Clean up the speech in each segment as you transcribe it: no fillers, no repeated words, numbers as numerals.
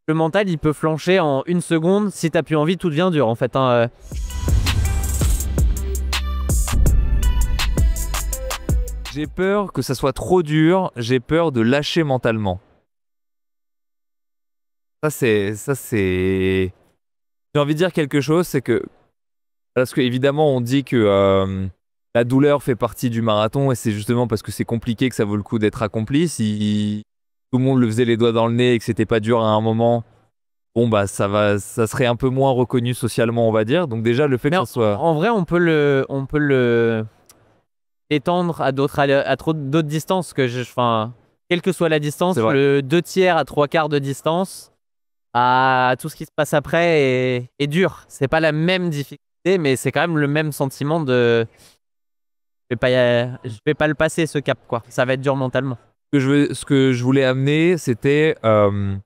le mental, il peut flancher en une seconde. Si t'as plus envie, tout devient dur, en fait, hein. J'ai peur que ça soit trop dur, j'ai peur de lâcher mentalement. Ça c'est. J'ai envie de dire quelque chose, c'est que parce que évidemment on dit que la douleur fait partie du marathon et c'est justement parce que c'est compliqué que ça vaut le coup d'être accompli. Si tout le monde le faisait les doigts dans le nez et que c'était pas dur à un moment, bon bah ça serait un peu moins reconnu socialement, on va dire. Donc déjà le fait Mais que ça soit. en vrai, on peut le étendre à d'autres distances enfin, quelle que soit la distance, C'est vrai. le 2/3 à 3/4 de distance, à tout ce qui se passe après est dur. C'est pas la même difficulté, mais c'est quand même le même sentiment de je vais pas le passer ce cap, quoi. Ça va être dur mentalement. Ce que je voulais amener, c'était de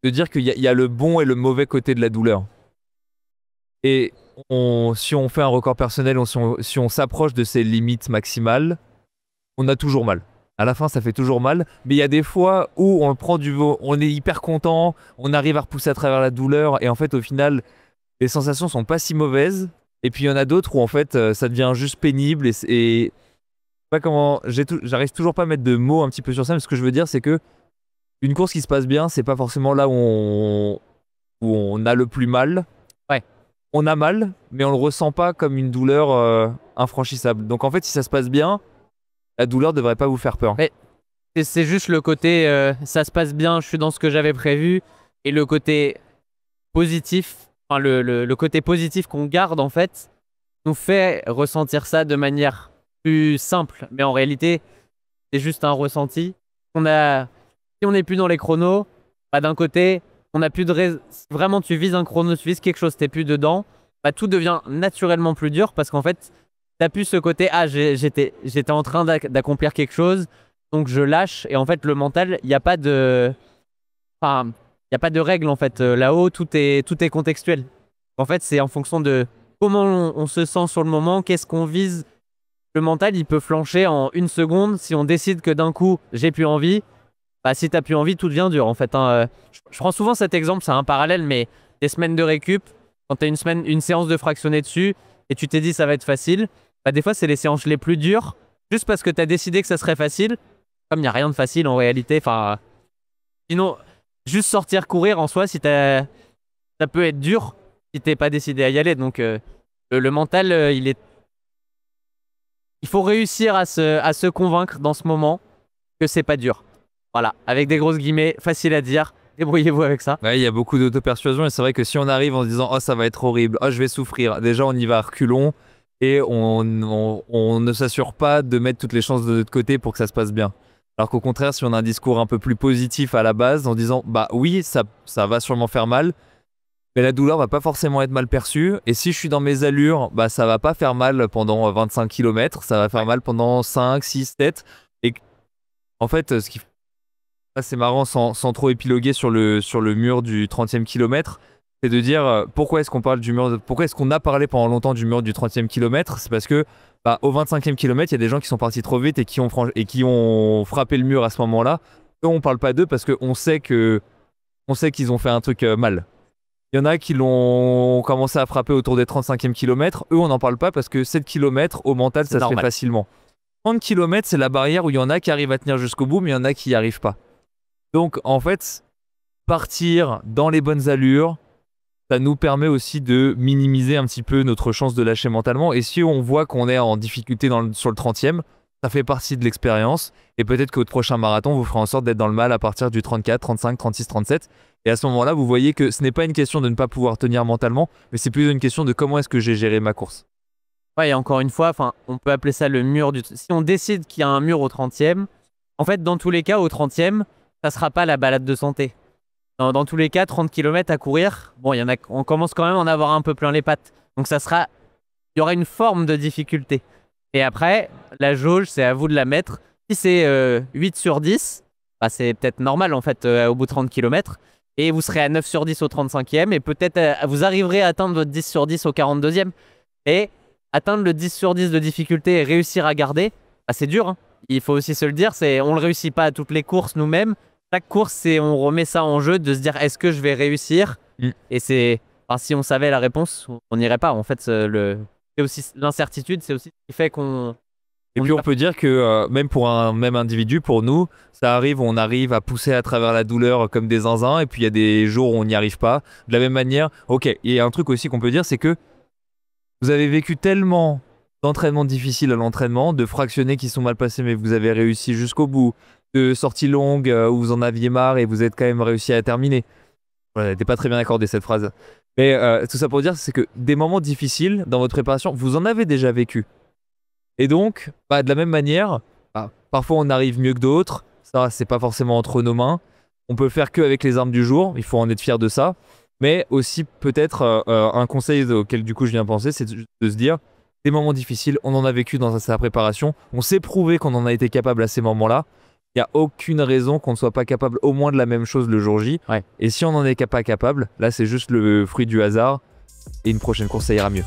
dire qu'il y a le bon et le mauvais côté de la douleur. Et si on fait un record personnel, si on s'approche de ses limites maximales, on a toujours mal. À la fin, ça fait toujours mal. Mais il y a des fois où on prend on est hyper content, on arrive à repousser à travers la douleur, et en fait, au final, les sensations sont pas si mauvaises. Et puis il y en a d'autres où en fait, ça devient juste pénible et pas comment. J'arrive toujours pas à mettre de mots un petit peu sur ça. Mais ce que je veux dire, c'est que une course qui se passe bien, c'est pas forcément là où on a le plus mal. Ouais. On a mal, mais on le ressent pas comme une douleur infranchissable. Donc en fait, si ça se passe bien, la douleur devrait pas vous faire peur. Mais c'est juste le côté ça se passe bien, je suis dans ce que j'avais prévu, et le côté positif, enfin le côté positif qu'on garde en fait, nous fait ressentir ça de manière plus simple. Mais en réalité, c'est juste un ressenti. Si on n'est plus dans les chronos, bah d'un côté, on n'a plus si vraiment tu vises un chrono, tu vises quelque chose, t'es plus dedans, bah tout devient naturellement plus dur parce qu'en fait, t'as plus ce côté, j'étais en train d'accomplir quelque chose, donc je lâche. Et en fait, le mental, il n'y a pas de. Enfin, il n'y a pas de règle en fait. Là-haut, tout est contextuel. En fait, c'est en fonction de comment on se sent sur le moment, qu'est-ce qu'on vise. Le mental, il peut flancher en une seconde. Si on décide que d'un coup, j'ai plus envie, bah si t'as plus envie, tout devient dur en fait, hein. Je prends souvent cet exemple, c'est un parallèle, mais des semaines de récup, quand t'as une séance de fractionné dessus, et tu t'es dit ça va être facile, bah des fois c'est les séances les plus dures, juste parce que t'as décidé que ça serait facile, comme il n'y a rien de facile en réalité. Enfin, sinon, juste sortir courir en soi, ça peut être dur si t'es pas décidé à y aller. Donc le mental, il faut réussir à se convaincre dans ce moment que c'est pas dur. Voilà, avec des grosses guillemets, facile à dire, débrouillez-vous avec ça. Ouais, il y a beaucoup d'auto-persuasion et c'est vrai que si on arrive en se disant oh ça va être horrible, oh je vais souffrir, déjà on y va à reculons et on ne s'assure pas de mettre toutes les chances de notre côté pour que ça se passe bien. Alors qu'au contraire, si on a un discours un peu plus positif à la base en disant bah oui, ça va sûrement faire mal, mais la douleur va pas forcément être mal perçue et si je suis dans mes allures, bah ça va pas faire mal pendant 25 km, ça va faire mal pendant 5, 6, 7 et en fait ce qui c'est marrant sans trop épiloguer sur le mur du 30e kilomètre, c'est de dire pourquoi est-ce qu'on parle du mur, pourquoi est-ce qu'on a parlé pendant longtemps du mur du 30e kilomètre. C'est parce que bah, au 25e kilomètre, il y a des gens qui sont partis trop vite et qui ont frappé le mur à ce moment-là. Eux, on parle pas d'eux parce qu'on sait qu'ils ont fait un truc mal. Il y en a qui l'ont commencé à frapper autour des 35e kilomètres. Eux, on n'en parle pas parce que 7 kilomètres, au mental, ça se fait facilement. 30 kilomètres, c'est la barrière où il y en a qui arrivent à tenir jusqu'au bout, mais il y en a qui n'y arrivent pas. Donc en fait, partir dans les bonnes allures, ça nous permet aussi de minimiser un petit peu notre chance de lâcher mentalement. Et si on voit qu'on est en difficulté sur le 30e, ça fait partie de l'expérience. Et peut-être qu'au prochain marathon, vous ferez en sorte d'être dans le mal à partir du 34, 35, 36, 37. Et à ce moment-là, vous voyez que ce n'est pas une question de ne pas pouvoir tenir mentalement, mais c'est plus une question de comment est-ce que j'ai géré ma course. Ouais, et encore une fois, on peut appeler ça le mur du. Si on décide qu'il y a un mur au 30e, en fait, dans tous les cas, au 30e, ça sera pas la balade de santé. Dans tous les cas, 30 km à courir, bon, on commence quand même à en avoir un peu plein les pattes. Donc il y aura une forme de difficulté. Et après, la jauge, c'est à vous de la mettre. Si c'est 8 sur 10, bah, c'est peut-être normal en fait au bout de 30 km. Et vous serez à 9 sur 10 au 35e. Et peut-être vous arriverez à atteindre votre 10 sur 10 au 42e. Et atteindre le 10 sur 10 de difficulté et réussir à garder, bah, c'est dur, hein. Il faut aussi se le dire, on ne le réussit pas à toutes les courses nous-mêmes. chaque course, on remet ça en jeu de se dire est-ce que je vais réussir. Et c'est, enfin, si on savait la réponse, on n'irait pas. En fait, c'est aussi l'incertitude, c'est aussi ce qui fait qu'on. Et puis on peut dire que même pour un même individu, pour nous, ça arrive, on arrive à pousser à travers la douleur comme des zinzins, et puis il y a des jours où on n'y arrive pas. De la même manière, ok, il y a un truc aussi qu'on peut dire, c'est que vous avez vécu tellement d'entraînements difficiles à l'entraînement, de fractionnés qui sont mal passés mais vous avez réussi jusqu'au bout, de sorties longues où vous en aviez marre et vous êtes quand même réussi à terminer. Voilà, n'était pas très bien accordé cette phrase. Mais tout ça pour dire, c'est que des moments difficiles dans votre préparation, vous en avez déjà vécu. Et donc, de la même manière, parfois on arrive mieux que d'autres, ça c'est pas forcément entre nos mains, on peut faire que avec les armes du jour, il faut en être fier de ça, mais aussi peut-être un conseil auquel du coup je viens penser, c'est de se dire, des moments difficiles, on en a vécu dans sa préparation, on s'est prouvé qu'on en a été capable à ces moments-là, il n'y a aucune raison qu'on ne soit pas capable au moins de la même chose le jour J, et si on n'en est pas capable, là c'est juste le fruit du hasard, et une prochaine course ça ira mieux.